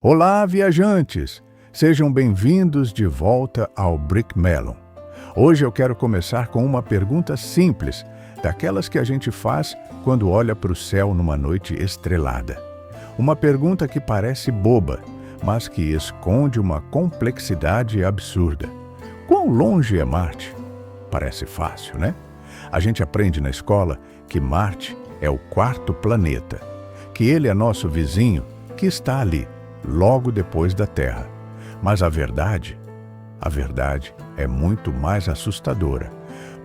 Olá, viajantes! Sejam bem-vindos de volta ao Brick Melon. Hoje eu quero começar com uma pergunta simples, daquelas que a gente faz quando olha para o céu numa noite estrelada. Uma pergunta que parece boba, mas que esconde uma complexidade absurda. Quão longe é Marte? Parece fácil, né? A gente aprende na escola que Marte é o quarto planeta, que ele é nosso vizinho, que está ali, logo depois da Terra. Mas a verdade é muito mais assustadora,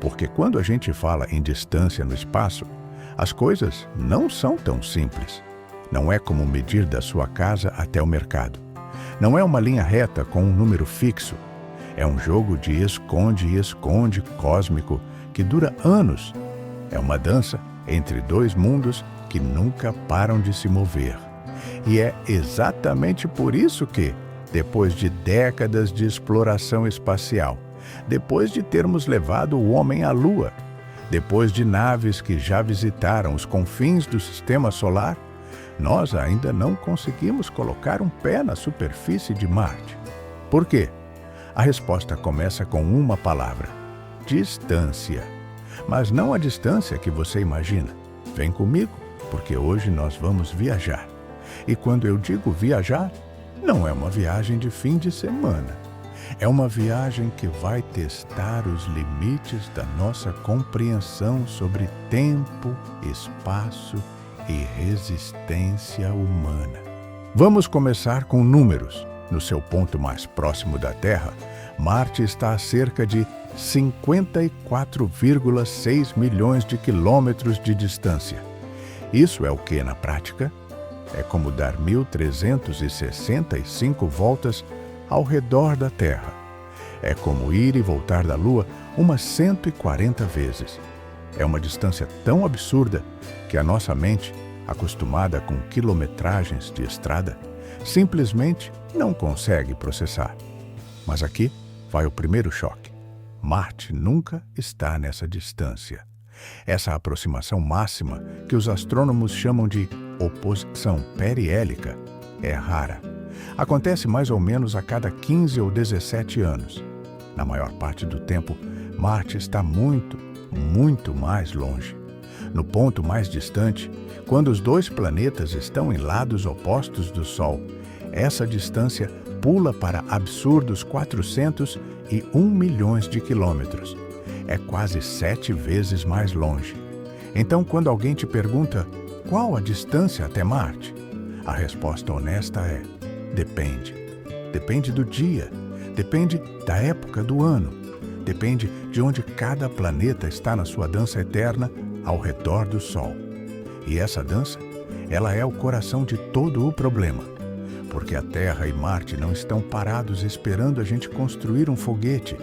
porque quando a gente fala em distância no espaço, as coisas não são tão simples. Não é como medir da sua casa até o mercado. Não é uma linha reta com um número fixo. É um jogo de esconde e esconde cósmico que dura anos. É uma dança entre dois mundos que nunca param de se mover. E é exatamente por isso que, depois de décadas de exploração espacial, depois de termos levado o homem à Lua, depois de naves que já visitaram os confins do Sistema Solar, nós ainda não conseguimos colocar um pé na superfície de Marte. Por quê? A resposta começa com uma palavra: distância. Mas não a distância que você imagina. Vem comigo, porque hoje nós vamos viajar. E quando eu digo viajar, não é uma viagem de fim de semana. É uma viagem que vai testar os limites da nossa compreensão sobre tempo, espaço e resistência humana. Vamos começar com números. No seu ponto mais próximo da Terra, Marte está a cerca de 54,6 milhões de quilômetros de distância. Isso é o que, na prática? É como dar 1.365 voltas ao redor da Terra. É como ir e voltar da Lua umas 140 vezes. É uma distância tão absurda que a nossa mente, acostumada com quilometragens de estrada, simplesmente não consegue processar. Mas aqui vai o primeiro choque. Marte nunca está nessa distância. Essa aproximação máxima, que os astrônomos chamam de oposição perihélica, é rara. Acontece mais ou menos a cada 15 ou 17 anos. Na maior parte do tempo, Marte está muito, muito mais longe. No ponto mais distante, quando os dois planetas estão em lados opostos do Sol, essa distância pula para absurdos 401 milhões de quilômetros. É quase 7 vezes mais longe. Então, quando alguém te pergunta qual a distância até Marte, a resposta honesta é: depende. Depende do dia, depende da época do ano, depende de onde cada planeta está na sua dança eterna ao redor do Sol. E essa dança, ela é o coração de todo o problema, porque a Terra e Marte não estão parados esperando a gente construir um foguete.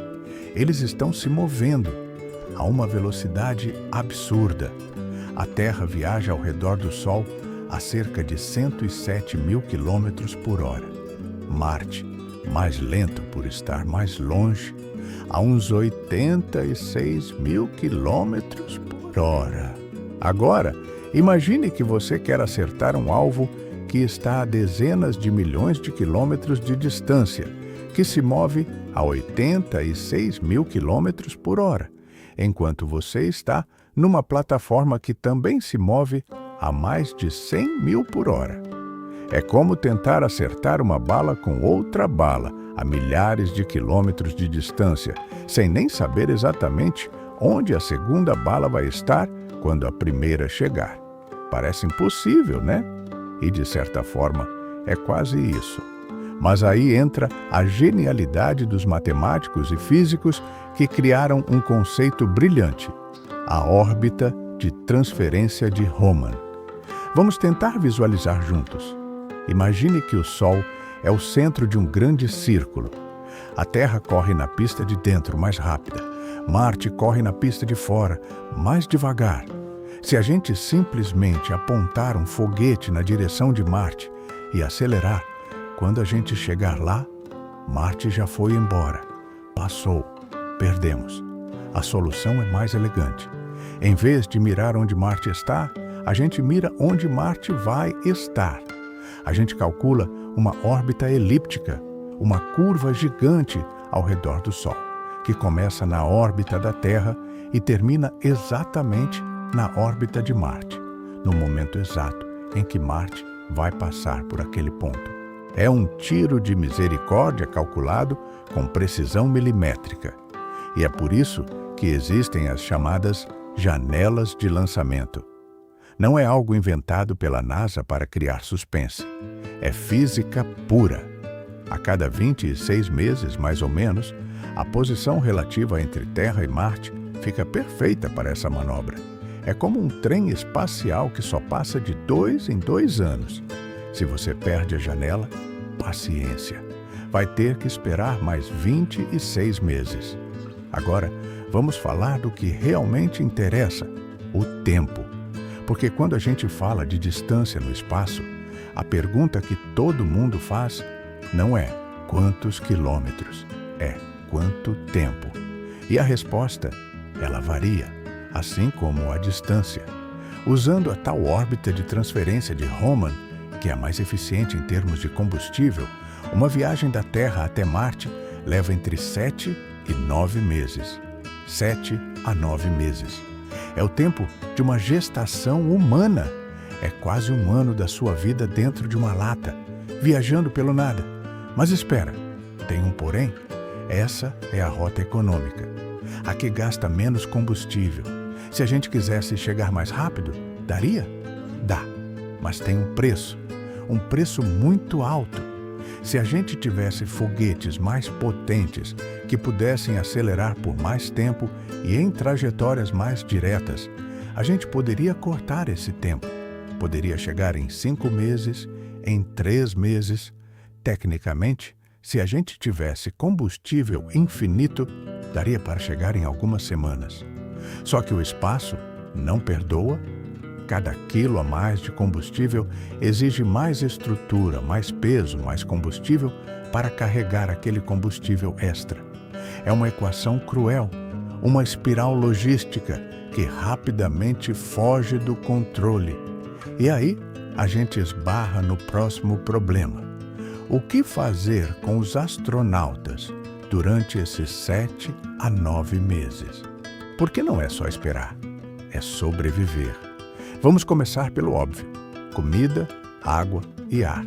Eles estão se movendo a uma velocidade absurda. A Terra viaja ao redor do Sol a cerca de 107 mil quilômetros por hora. Marte, mais lento por estar mais longe, a uns 86 mil quilômetros por hora. Agora, imagine que você quer acertar um alvo que está a dezenas de milhões de quilômetros de distância, que se move a 86 mil quilômetros por hora, enquanto você está numa plataforma que também se move a mais de 100 mil por hora. É como tentar acertar uma bala com outra bala a milhares de quilômetros de distância, sem nem saber exatamente onde a segunda bala vai estar quando a primeira chegar. Parece impossível, né? E, de certa forma, é quase isso. Mas aí entra a genialidade dos matemáticos e físicos que criaram um conceito brilhante: a órbita de transferência de Hohmann. Vamos tentar visualizar juntos. Imagine que o Sol é o centro de um grande círculo. A Terra corre na pista de dentro mais rápida. Marte corre na pista de fora mais devagar. Se a gente simplesmente apontar um foguete na direção de Marte e acelerar, quando a gente chegar lá, Marte já foi embora. Passou. Perdemos. A solução é mais elegante. Em vez de mirar onde Marte está, a gente mira onde Marte vai estar. A gente calcula uma órbita elíptica, uma curva gigante ao redor do Sol, que começa na órbita da Terra e termina exatamente na órbita de Marte, no momento exato em que Marte vai passar por aquele ponto. É um tiro de misericórdia calculado com precisão milimétrica. E é por isso que existem as chamadas janelas de lançamento. Não é algo inventado pela NASA para criar suspense. É física pura. A cada 26 meses, mais ou menos, a posição relativa entre Terra e Marte fica perfeita para essa manobra. É como um trem espacial que só passa de 2 em 2 anos. Se você perde a janela, paciência. Vai ter que esperar mais 26 meses. Agora, vamos falar do que realmente interessa, o tempo. Porque quando a gente fala de distância no espaço, a pergunta que todo mundo faz não é quantos quilômetros, é quanto tempo. E a resposta, ela varia, assim como a distância. Usando a tal órbita de transferência de Hohmann, que é a mais eficiente em termos de combustível, uma viagem da Terra até Marte leva entre 7 e 9 meses. 7 a 9 meses. É o tempo de uma gestação humana. É quase um ano da sua vida dentro de uma lata, viajando pelo nada. Mas espera, tem um porém. Essa é a rota econômica, a que gasta menos combustível. Se a gente quisesse chegar mais rápido, daria? Dá, mas tem um preço muito alto. Se a gente tivesse foguetes mais potentes que pudessem acelerar por mais tempo e em trajetórias mais diretas, a gente poderia cortar esse tempo. Poderia chegar em 5 meses, em 3 meses. Tecnicamente, se a gente tivesse combustível infinito, daria para chegar em algumas semanas. Só que o espaço não perdoa. Cada quilo a mais de combustível exige mais estrutura, mais peso, mais combustível para carregar aquele combustível extra. É uma equação cruel, uma espiral logística que rapidamente foge do controle. E aí, a gente esbarra no próximo problema. O que fazer com os astronautas durante esses 7 a 9 meses? Porque não é só esperar, é sobreviver. Vamos começar pelo óbvio: comida, água e ar.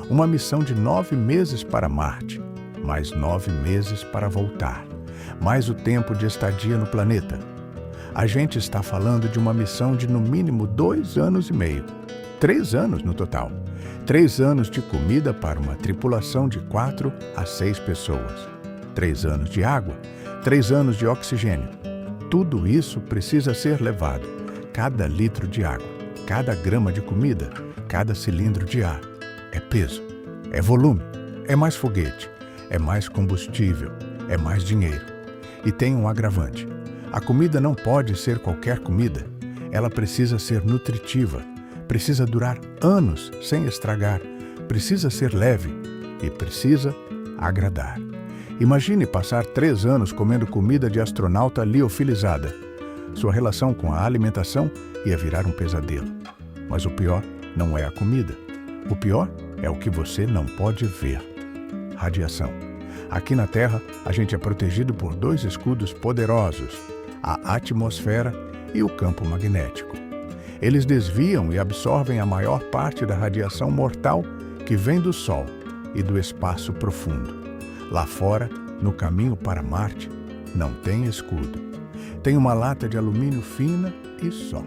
Uma missão de 9 meses para Marte, mais 9 meses para voltar, mais o tempo de estadia no planeta. A gente está falando de uma missão de no mínimo 2 anos e meio, 3 anos no total. 3 anos de comida para uma tripulação de 4 a 6 pessoas. 3 anos de água, 3 anos de oxigênio. Tudo isso precisa ser levado. Cada litro de água, cada grama de comida, cada cilindro de ar. É peso, é volume, é mais foguete, é mais combustível, é mais dinheiro. E tem um agravante. A comida não pode ser qualquer comida. Ela precisa ser nutritiva, precisa durar anos sem estragar, precisa ser leve e precisa agradar. Imagine passar 3 anos comendo comida de astronauta liofilizada. Sua relação com a alimentação ia virar um pesadelo. Mas o pior não é a comida. O pior é o que você não pode ver. Radiação. Aqui na Terra, a gente é protegido por 2 escudos poderosos: a atmosfera e o campo magnético. Eles desviam e absorvem a maior parte da radiação mortal que vem do Sol e do espaço profundo. Lá fora, no caminho para Marte, não tem escudo. Tem uma lata de alumínio fina e só.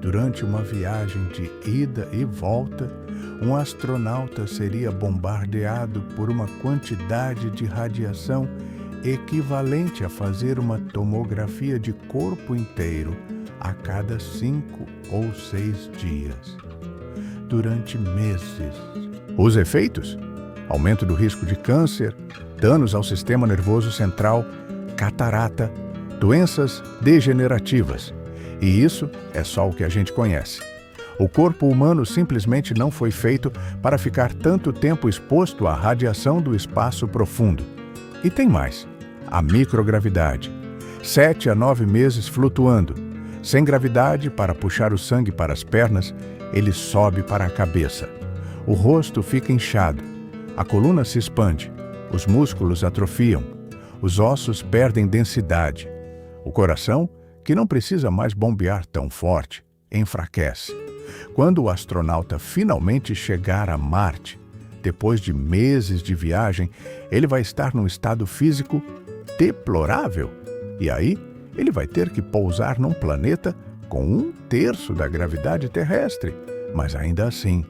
Durante uma viagem de ida e volta, um astronauta seria bombardeado por uma quantidade de radiação equivalente a fazer uma tomografia de corpo inteiro a cada 5 ou 6 dias, durante meses. Os efeitos? Aumento do risco de câncer, danos ao sistema nervoso central, catarata, doenças degenerativas. E isso é só o que a gente conhece. O corpo humano simplesmente não foi feito para ficar tanto tempo exposto à radiação do espaço profundo. E tem mais: a microgravidade. 7 a 9 meses flutuando. Sem gravidade para puxar o sangue para as pernas, ele sobe para a cabeça. O rosto fica inchado, a coluna se expande, os músculos atrofiam, os ossos perdem densidade. O coração, que não precisa mais bombear tão forte, enfraquece. Quando o astronauta finalmente chegar a Marte, depois de meses de viagem, ele vai estar num estado físico deplorável. E aí, ele vai ter que pousar num planeta com 1/3 da gravidade terrestre. Mas ainda assim,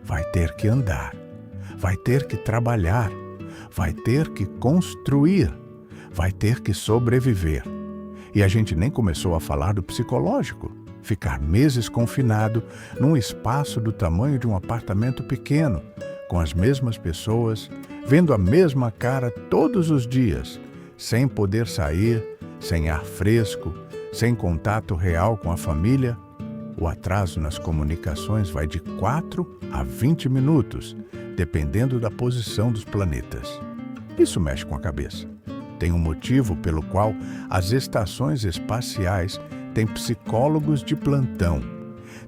vai ter que andar, vai ter que trabalhar, vai ter que construir, vai ter que sobreviver. E a gente nem começou a falar do psicológico. Ficar meses confinado num espaço do tamanho de um apartamento pequeno, com as mesmas pessoas, vendo a mesma cara todos os dias, sem poder sair, sem ar fresco, sem contato real com a família. O atraso nas comunicações vai de 4 a 20 minutos, dependendo da posição dos planetas. Isso mexe com a cabeça. Tem um motivo pelo qual as estações espaciais têm psicólogos de plantão.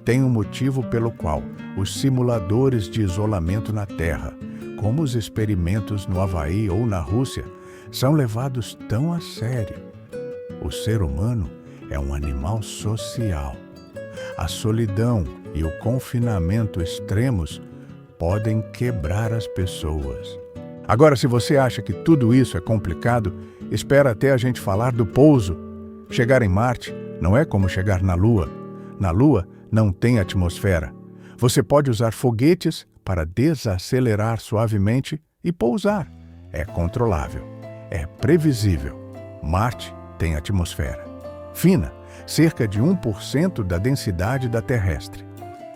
Tem um motivo pelo qual os simuladores de isolamento na Terra, como os experimentos no Havaí ou na Rússia, são levados tão a sério. O ser humano é um animal social. A solidão e o confinamento extremos podem quebrar as pessoas. Agora, se você acha que tudo isso é complicado, espera até a gente falar do pouso. Chegar em Marte não é como chegar na Lua. Na Lua não tem atmosfera. Você pode usar foguetes para desacelerar suavemente e pousar. É controlável. É previsível. Marte tem atmosfera. Fina, cerca de 1% da densidade da terrestre.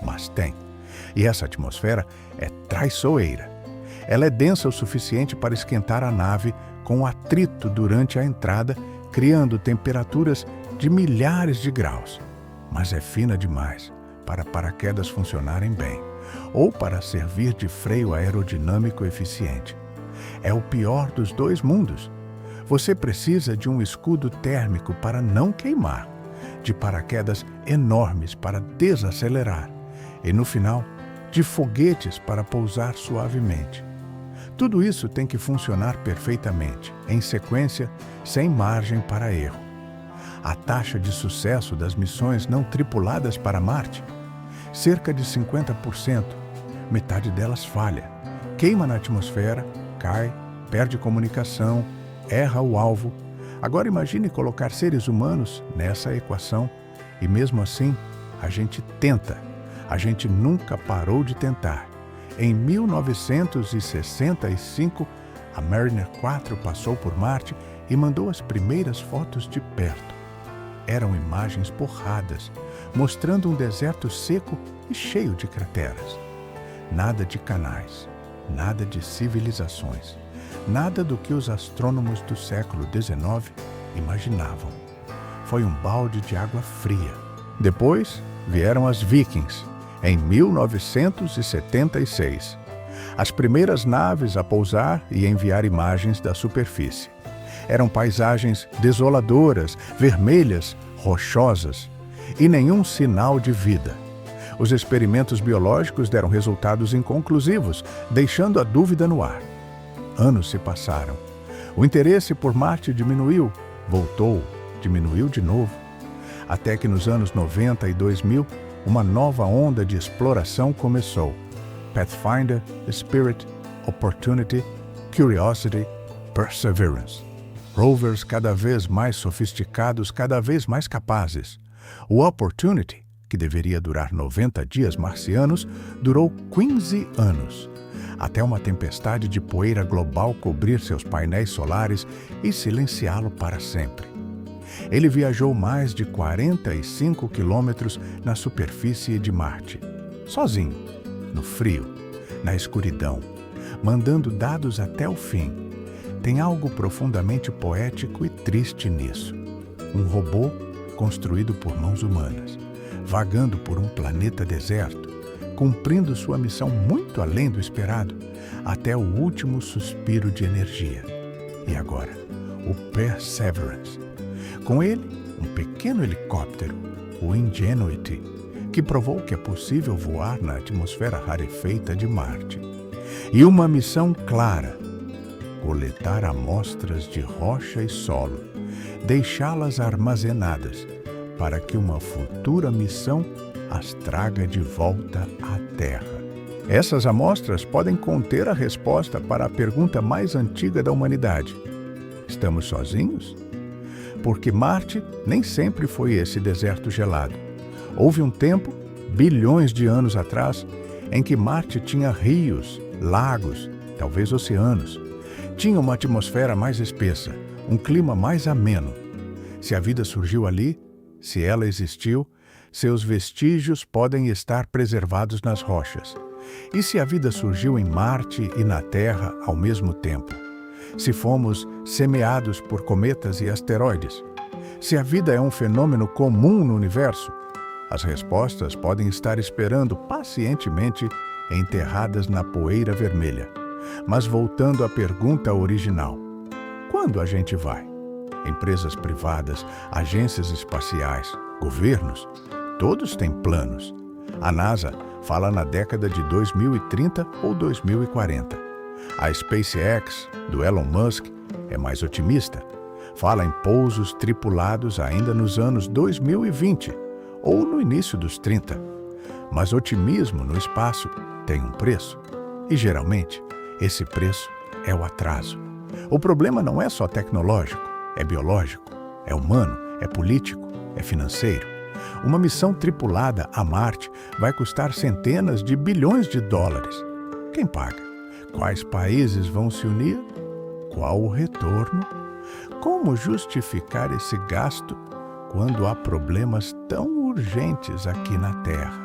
Mas tem. E essa atmosfera é traiçoeira. Ela é densa o suficiente para esquentar a nave com atrito durante a entrada, criando temperaturas de milhares de graus. Mas é fina demais para paraquedas funcionarem bem, ou para servir de freio aerodinâmico eficiente. É o pior dos dois mundos. Você precisa de um escudo térmico para não queimar, de paraquedas enormes para desacelerar e, no final, de foguetes para pousar suavemente. Tudo isso tem que funcionar perfeitamente, em sequência, sem margem para erro. A taxa de sucesso das missões não tripuladas para Marte, cerca de 50%, metade delas falha. Queima na atmosfera, cai, perde comunicação, erra o alvo. Agora imagine colocar seres humanos nessa equação e mesmo assim a gente tenta. A gente nunca parou de tentar. Em 1965, a Mariner 4 passou por Marte e mandou as primeiras fotos de perto. Eram imagens borradas, mostrando um deserto seco e cheio de crateras. Nada de canais, nada de civilizações, nada do que os astrônomos do século XIX imaginavam. Foi um balde de água fria. Depois vieram as Vikings, em 1976. As primeiras naves a pousar e enviar imagens da superfície. Eram paisagens desoladoras, vermelhas, rochosas, e nenhum sinal de vida. Os experimentos biológicos deram resultados inconclusivos, deixando a dúvida no ar. Anos se passaram. O interesse por Marte diminuiu, voltou, diminuiu de novo, até que nos anos 90 e 2000, uma nova onda de exploração começou. Pathfinder, Spirit, Opportunity, Curiosity, Perseverance. Rovers cada vez mais sofisticados, cada vez mais capazes. O Opportunity, que deveria durar 90 dias marcianos, durou 15 anos, até uma tempestade de poeira global cobrir seus painéis solares e silenciá-lo para sempre. Ele viajou mais de 45 quilômetros na superfície de Marte, sozinho, no frio, na escuridão, mandando dados até o fim. Tem algo profundamente poético e triste nisso. Um robô construído por mãos humanas, vagando por um planeta deserto, cumprindo sua missão muito além do esperado, até o último suspiro de energia. E agora, o Perseverance. Com ele, um pequeno helicóptero, o Ingenuity, que provou que é possível voar na atmosfera rarefeita de Marte. E uma missão clara: coletar amostras de rocha e solo, deixá-las armazenadas para que uma futura missão as traga de volta à Terra. Essas amostras podem conter a resposta para a pergunta mais antiga da humanidade: estamos sozinhos? Porque Marte nem sempre foi esse deserto gelado. Houve um tempo, bilhões de anos atrás, em que Marte tinha rios, lagos, talvez oceanos. Tinha uma atmosfera mais espessa, um clima mais ameno. Se a vida surgiu ali, se ela existiu, seus vestígios podem estar preservados nas rochas. E se a vida surgiu em Marte e na Terra ao mesmo tempo? Se fomos semeados por cometas e asteroides? Se a vida é um fenômeno comum no universo? As respostas podem estar esperando pacientemente enterradas na poeira vermelha. Mas voltando à pergunta original: quando a gente vai? Empresas privadas, agências espaciais, governos, todos têm planos. A NASA fala na década de 2030 ou 2040. A SpaceX, do Elon Musk, é mais otimista. Fala em pousos tripulados ainda nos anos 2020 ou no início dos 30. Mas otimismo no espaço tem um preço. E geralmente, esse preço é o atraso. O problema não é só tecnológico, é biológico, é humano, é político, é financeiro. Uma missão tripulada a Marte vai custar centenas de bilhões de dólares. Quem paga? Quais países vão se unir? Qual o retorno? Como justificar esse gasto quando há problemas tão urgentes aqui na Terra?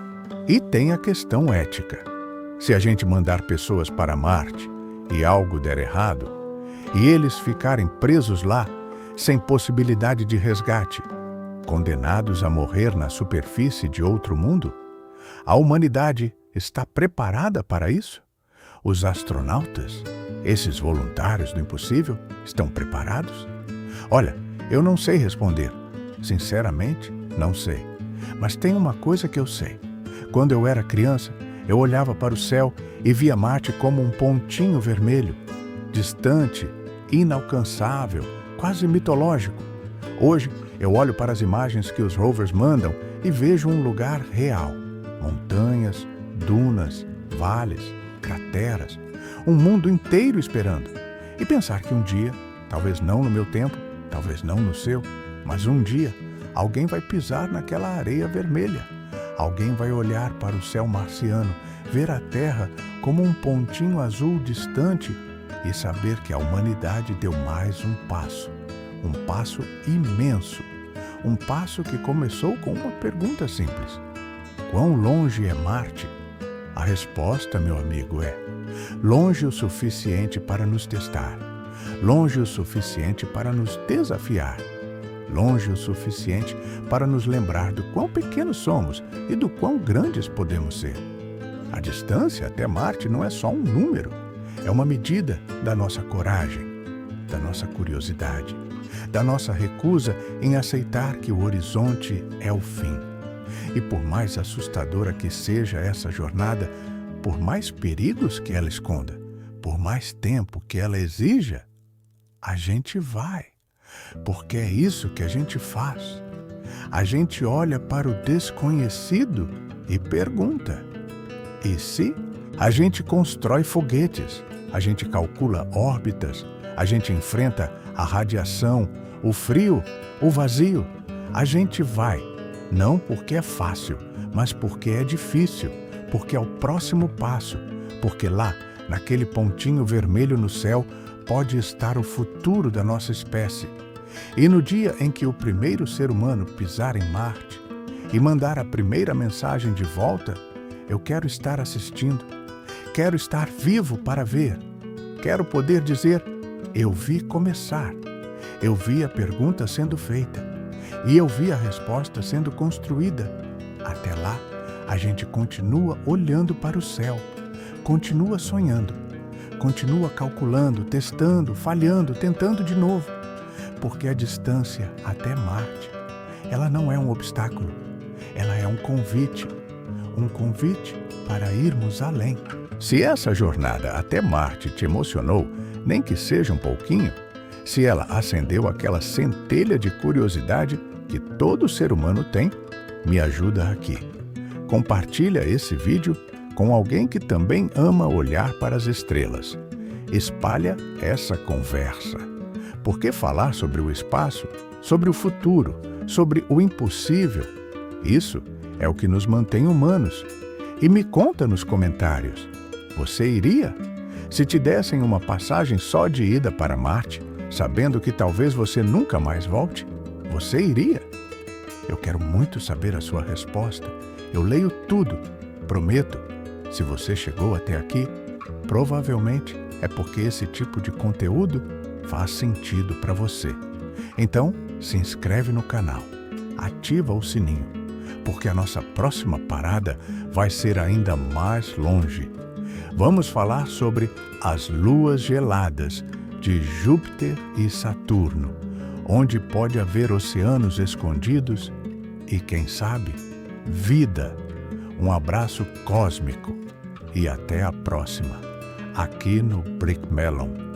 E tem a questão ética. Se a gente mandar pessoas para Marte e algo der errado, e eles ficarem presos lá, sem possibilidade de resgate, condenados a morrer na superfície de outro mundo? A humanidade está preparada para isso? Os astronautas, esses voluntários do impossível, estão preparados? Olha, eu não sei responder. Sinceramente, não sei. Mas tem uma coisa que eu sei. Quando eu era criança, eu olhava para o céu e via Marte como um pontinho vermelho, distante, inalcançável, quase mitológico. Hoje, eu olho para as imagens que os rovers mandam e vejo um lugar real. Montanhas, dunas, vales, crateras, um mundo inteiro esperando. E pensar que um dia, talvez não no meu tempo, talvez não no seu, mas um dia, alguém vai pisar naquela areia vermelha. Alguém vai olhar para o céu marciano, ver a Terra como um pontinho azul distante e saber que a humanidade deu mais um passo imenso, um passo que começou com uma pergunta simples: quão longe é Marte? A resposta, meu amigo, é longe o suficiente para nos testar, longe o suficiente para nos desafiar, longe o suficiente para nos lembrar do quão pequenos somos e do quão grandes podemos ser. A distância até Marte não é só um número, é uma medida da nossa coragem, da nossa curiosidade, da nossa recusa em aceitar que o horizonte é o fim. E por mais assustadora que seja essa jornada, por mais perigos que ela esconda, por mais tempo que ela exija, a gente vai. Porque é isso que a gente faz. A gente olha para o desconhecido e pergunta: e se? A gente constrói foguetes, a gente calcula órbitas, a gente enfrenta a radiação, o frio, o vazio. A gente vai, não porque é fácil, mas porque é difícil, porque é o próximo passo, porque lá, naquele pontinho vermelho no céu, pode estar o futuro da nossa espécie. E no dia em que o primeiro ser humano pisar em Marte e mandar a primeira mensagem de volta, eu quero estar assistindo, quero estar vivo para ver, quero poder dizer: eu vi começar, eu vi a pergunta sendo feita e eu vi a resposta sendo construída. Até lá, a gente continua olhando para o céu, continua sonhando, continua calculando, testando, falhando, tentando de novo. Porque a distância até Marte, ela não é um obstáculo, ela é um convite um convite para irmos além. Se essa jornada até Marte te emocionou, nem que seja um pouquinho, se ela acendeu aquela centelha de curiosidade que todo ser humano tem, me ajuda aqui. Compartilha esse vídeo com alguém que também ama olhar para as estrelas. Espalha essa conversa. Porque falar sobre o espaço, sobre o futuro, sobre o impossível, isso é o que nos mantém humanos. E me conta nos comentários, você iria? Se te dessem uma passagem só de ida para Marte, sabendo que talvez você nunca mais volte, você iria? Eu quero muito saber a sua resposta. Eu leio tudo, prometo. Se você chegou até aqui, provavelmente é porque esse tipo de conteúdo faz sentido para você. Então, se inscreve no canal, ativa o sininho, porque a nossa próxima parada vai ser ainda mais longe. Vamos falar sobre as luas geladas de Júpiter e Saturno, onde pode haver oceanos escondidos e, quem sabe, vida. Um abraço cósmico e até a próxima, aqui no Brick Melon.